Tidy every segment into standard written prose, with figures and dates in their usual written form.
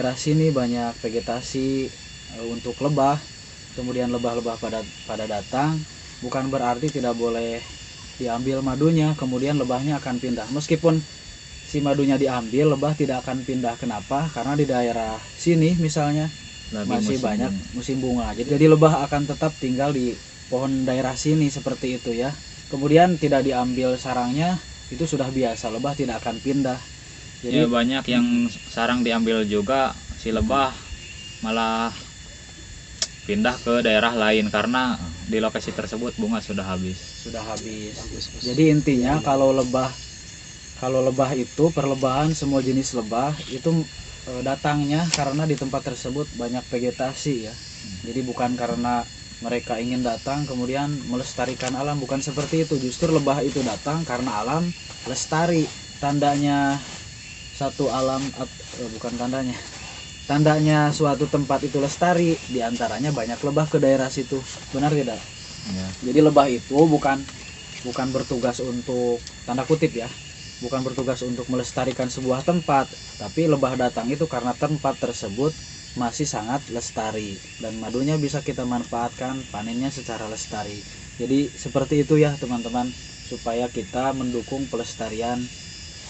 daerah sini banyak vegetasi untuk lebah, kemudian lebah-lebah pada datang, bukan berarti tidak boleh diambil madunya, kemudian lebahnya akan pindah. Meskipun si madunya diambil, lebah tidak akan pindah. Kenapa? Karena di daerah sini misalnya masih banyak musim bunga. Jadi lebah akan tetap tinggal di pohon daerah sini seperti itu ya. Kemudian tidak diambil sarangnya, itu sudah biasa, lebah tidak akan pindah. Jadi ya banyak yang sarang diambil juga, si lebah malah pindah ke daerah lain karena di lokasi tersebut bunga sudah habis. Jadi intinya kalau lebah itu perlebahan, semua jenis lebah itu datangnya karena di tempat tersebut banyak vegetasi ya. Jadi bukan karena mereka ingin datang kemudian melestarikan alam, bukan seperti itu. Justru lebah itu datang karena alam lestari. Tandanya satu alam, bukan tandanya suatu tempat itu lestari, diantaranya banyak lebah ke daerah situ. Benar tidak? Ya. Jadi lebah itu bukan bertugas untuk, tanda kutip ya, bukan bertugas untuk melestarikan sebuah tempat, tapi lebah datang itu karena tempat tersebut masih sangat lestari dan madunya bisa kita manfaatkan, panennya secara lestari. Jadi seperti itu ya teman-teman, supaya kita mendukung pelestarian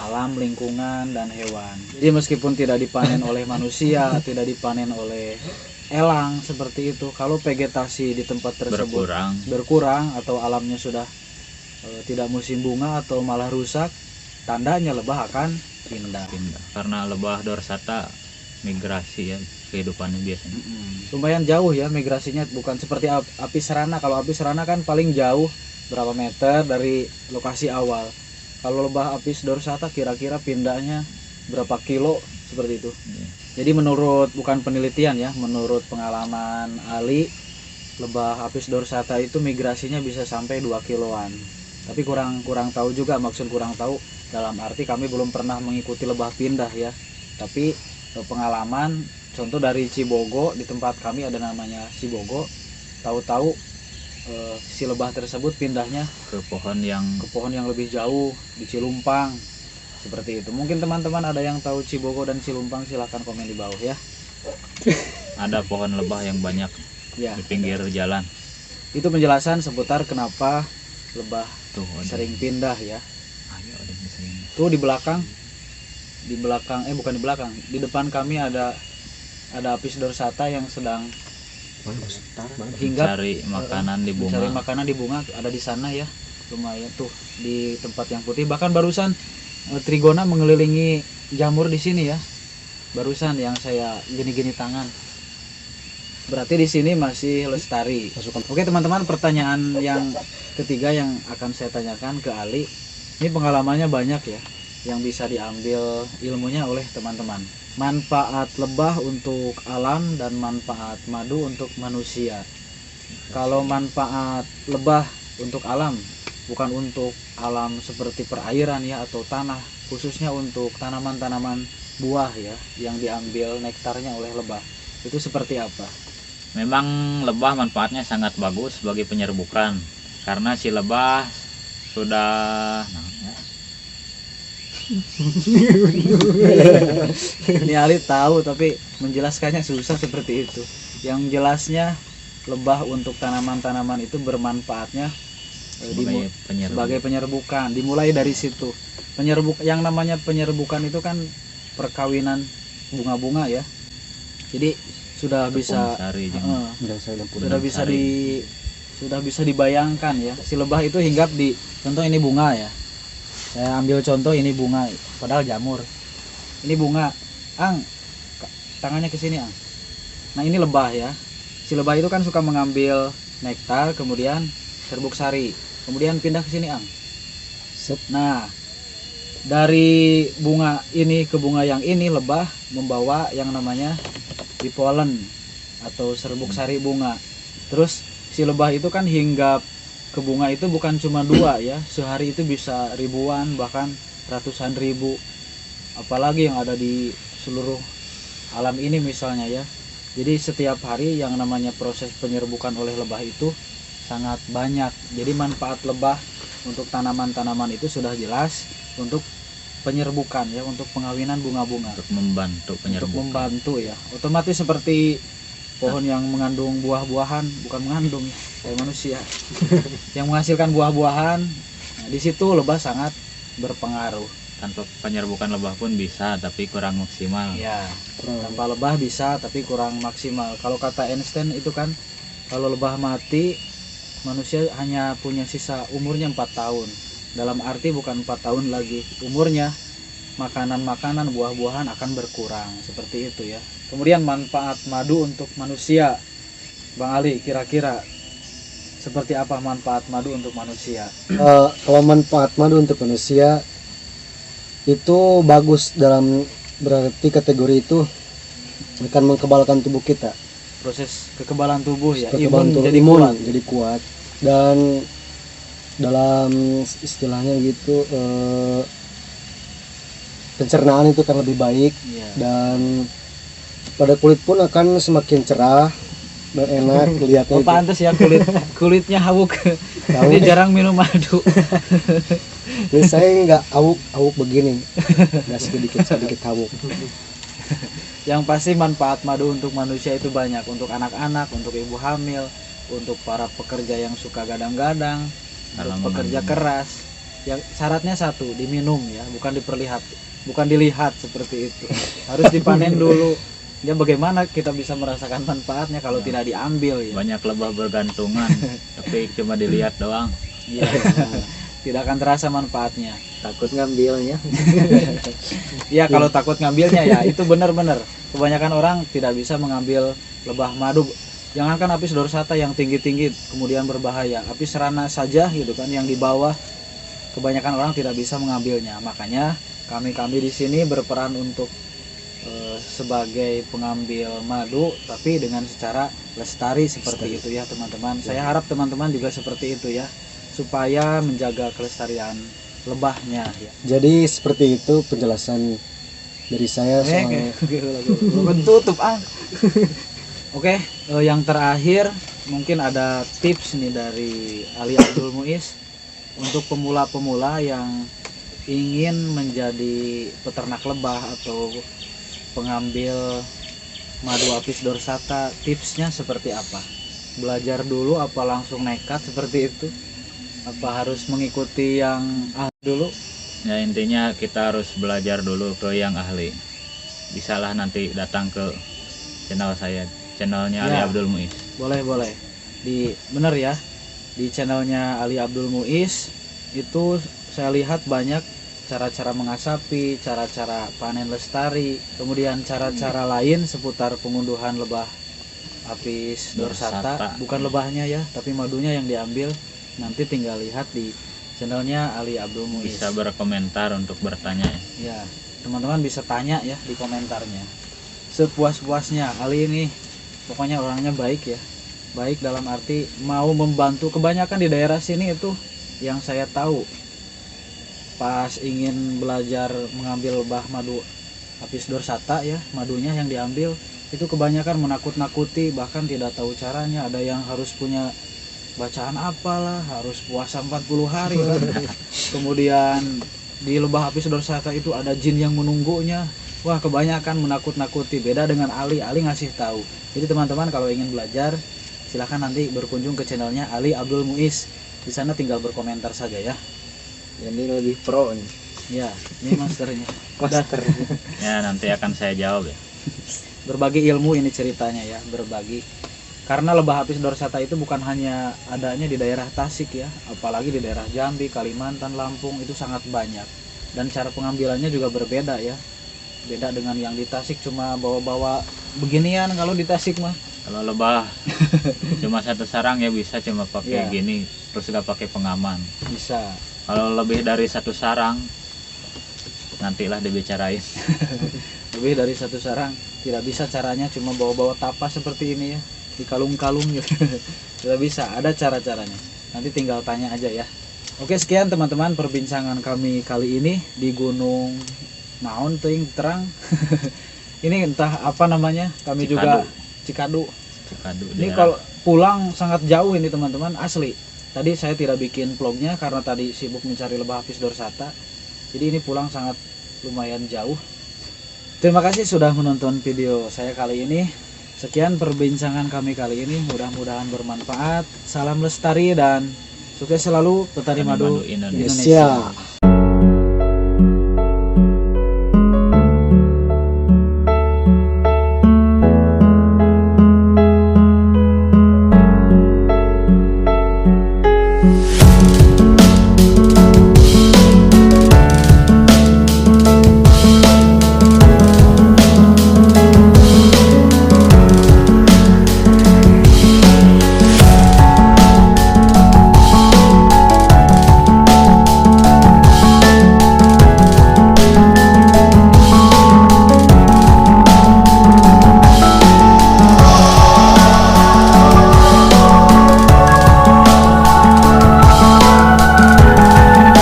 alam, lingkungan, dan hewan. Jadi meskipun tidak dipanen oleh manusia, tidak dipanen oleh elang seperti itu, kalau vegetasi di tempat tersebut berkurang atau alamnya sudah tidak musim bunga atau malah rusak, tandanya lebah akan pindah. Karena lebah dorsata migrasi ya, kehidupannya biasanya. Lumayan jauh ya migrasinya, bukan seperti api serana. Kalau api serana kan paling jauh berapa meter dari lokasi awal. Kalau lebah apis dorsata kira-kira pindahnya berapa kilo seperti itu. Jadi menurut, bukan penelitian ya, menurut pengalaman ahli, lebah apis dorsata itu migrasinya bisa sampai 2 kiloan. Tapi kurang tahu juga, maksud kurang tahu dalam arti kami belum pernah mengikuti lebah pindah ya. Tapi pengalaman, contoh dari Cibogo, di tempat kami ada namanya Cibogo, tahu-tahu si lebah tersebut pindahnya ke pohon yang lebih jauh di Cilumpang seperti itu. Mungkin teman-teman ada yang tahu Cibogo dan Cilumpang, silahkan komen di bawah ya. Ada pohon lebah yang banyak ya, di pinggir jalan. Itu penjelasan seputar kenapa lebah sering pindah ya. Tuh di belakang bukan di belakang, di depan kami ada apis dorsata yang sedang hinggap cari makanan di bunga. Ada di sana ya, lumayan tuh di tempat yang putih. Bahkan barusan Trigona mengelilingi jamur di sini ya, barusan yang saya gini-gini tangan. Berarti di sini masih lestari. Oke teman-teman, pertanyaan yang ketiga yang akan saya tanyakan ke Ali, ini pengalamannya banyak ya, yang bisa diambil ilmunya oleh teman-teman. Manfaat lebah untuk alam dan manfaat madu untuk manusia. Kalau manfaat lebah untuk alam, bukan untuk alam seperti perairan ya atau tanah, khususnya untuk tanaman-tanaman buah ya yang diambil nektarnya oleh lebah. Itu seperti apa? Memang lebah manfaatnya sangat bagus bagi penyerbukan, karena si lebah sudah ini Ali tahu tapi menjelaskannya susah seperti itu. Yang jelasnya lebah untuk tanaman-tanaman itu bermanfaatnya sebagai penyerbukan. Dimulai dari situ. Yang namanya penyerbukan itu kan perkawinan bunga-bunga ya. Jadi sudah bisa dibayangkan ya. Si lebah itu hinggap di, contoh ini bunga ya. Saya ambil contoh ini bunga, padahal jamur. Ini bunga, Ang, tangannya ke sini Ang. Nah ini lebah ya. Si lebah itu kan suka mengambil nektar, kemudian serbuk sari, kemudian pindah ke sini Ang. Nah dari bunga ini ke bunga yang ini, lebah membawa yang namanya polen atau serbuk sari bunga. Terus si lebah itu kan hinggap ke bunga itu bukan cuma 2 ya, sehari itu bisa ribuan bahkan ratusan ribu, apalagi yang ada di seluruh alam ini misalnya ya. Jadi setiap hari yang namanya proses penyerbukan oleh lebah itu sangat banyak. Jadi manfaat lebah untuk tanaman-tanaman itu sudah jelas, untuk penyerbukan ya, untuk pengawinan bunga-bunga, untuk membantu untuk penyerbukan. membantu ya. Otomatis seperti pohon yang mengandung buah-buahan, bukan mengandung ya, kayak manusia yang menghasilkan buah-buahan. Nah, di situ lebah sangat berpengaruh. Tanpa penyerbukan lebah pun bisa, tapi kurang maksimal. Ya, tanpa lebah bisa tapi kurang maksimal. Kalau kata Einstein itu kan, kalau lebah mati, manusia hanya punya sisa umurnya 4 tahun. Dalam arti bukan 4 tahun lagi umurnya, makanan-makanan, buah-buahan akan berkurang, seperti itu ya. Kemudian manfaat madu untuk manusia, Bang Ali, kira-kira seperti apa manfaat madu untuk manusia? Kalau manfaat madu untuk manusia itu bagus, dalam berarti kategori itu akan mengkebalkan tubuh kita, Proses kekebalan tubuh ya, kekebalan tubuh, jadi imun kuat. jadi kuat, dan dalam istilahnya gitu pencernaan itu akan lebih baik, Iya. dan pada kulit pun akan semakin cerah dan enak lihatnya. Oh, pantes ya kulitnya hawuk. Jadi jarang minum madu. Jadi saya nggak awuk begini, nggak sedikit hawuk. Yang pasti manfaat madu untuk manusia itu banyak, untuk anak-anak, untuk ibu hamil, untuk para pekerja yang suka gadang-gadang, Kalau untuk pekerja mengandung. keras. Yang syaratnya satu, diminum ya, bukan dilihat seperti itu. Harus dipanen dulu. Ya bagaimana kita bisa merasakan manfaatnya kalau tidak diambil ya? Banyak lebah bergantungan, tapi cuma dilihat doang. Iya. Tidak akan terasa manfaatnya. Takut ngambilnya. Ya kalau takut ngambilnya ya itu benar-benar. Kebanyakan orang tidak bisa mengambil lebah madu. Jangankan apis dorsata yang tinggi-tinggi kemudian berbahaya, apis serana saja gitu kan yang di bawah, kebanyakan orang tidak bisa mengambilnya. Makanya kami di sini berperan untuk sebagai pengambil madu, tapi dengan secara lestari seperti itu ya teman-teman. Saya harap teman-teman juga seperti itu ya, supaya menjaga kelestarian lebahnya ya. Jadi seperti itu penjelasan dari saya soal Belum tutup Oke, yang terakhir mungkin ada tips nih dari Ali Abdul Muiz untuk pemula-pemula yang ingin menjadi peternak lebah atau pengambil madu apis dorsata. Tipsnya seperti apa? Belajar dulu apa langsung nekat seperti itu? Apa harus mengikuti yang dulu? Ya intinya kita harus belajar dulu ke yang ahli. Bisalah nanti datang ke channel saya, channelnya Ali Ya. Abdul Muiz. Boleh. Bener ya, di channelnya Ali Abdul Muiz itu saya lihat banyak cara-cara mengasapi, cara-cara panen lestari, kemudian cara-cara lain seputar pengunduhan lebah apis dorsata. Bukan lebahnya ya, tapi madunya yang diambil. Nanti tinggal lihat di channelnya Ali Abdul Muiz. Bisa berkomentar untuk bertanya. Ya, teman-teman bisa tanya ya di komentarnya. Sepuas-puasnya. Ali ini pokoknya orangnya baik ya. Baik dalam arti mau membantu. Kebanyakan di daerah sini itu yang saya tahu, pas ingin belajar mengambil lebah madu apis dorsata ya, madunya yang diambil itu kebanyakan menakut-nakuti, bahkan tidak tahu caranya. Ada yang harus punya bacaan apalah, harus puasa 40 hari lah. Kemudian di lebah apis dorsata itu ada jin yang menunggunya. Wah, kebanyakan menakut-nakuti. Beda dengan Ali ngasih tahu. Jadi teman-teman kalau ingin belajar silahkan nanti berkunjung ke channelnya Ali Abdul Muiz. Di sana tinggal berkomentar saja ya. Jadi lebih pro nih. Ya, ini masternya. Master. Ya nanti akan saya jawab ya. Berbagi ilmu ini ceritanya ya, berbagi. Karena lebah apis dorsata itu bukan hanya adanya di daerah Tasik ya, apalagi di daerah Jambi, Kalimantan, Lampung itu sangat banyak. Dan cara pengambilannya juga berbeda ya. Beda dengan yang di Tasik cuma bawa-bawa beginian kalau di Tasik mah. Kalau lebah cuma satu sarang ya bisa cuma pakai Iya. gini, terus nggak pakai pengaman. Bisa. Kalau lebih dari satu sarang, nantilah dibicarain. Lebih dari satu sarang tidak bisa caranya cuma bawa-bawa tapas seperti ini ya, di kalung-kalung gitu. Tidak bisa, ada cara-caranya. Nanti tinggal tanya aja ya. Oke, sekian teman-teman perbincangan kami kali ini di Gunung naon teuing terang. Ini entah apa namanya, kami juga Cikadu. Cikadu Ini daerah. kalau pulang sangat jauh ini teman-teman, asli. Tadi saya tidak bikin vlognya karena tadi sibuk mencari lebah apis dorsata. Jadi ini pulang sangat lumayan jauh. Terima kasih sudah menonton video saya kali ini. Sekian perbincangan kami kali ini, mudah-mudahan bermanfaat. Salam lestari dan sukses selalu petani madu Indonesia. Indonesia. Indonesia.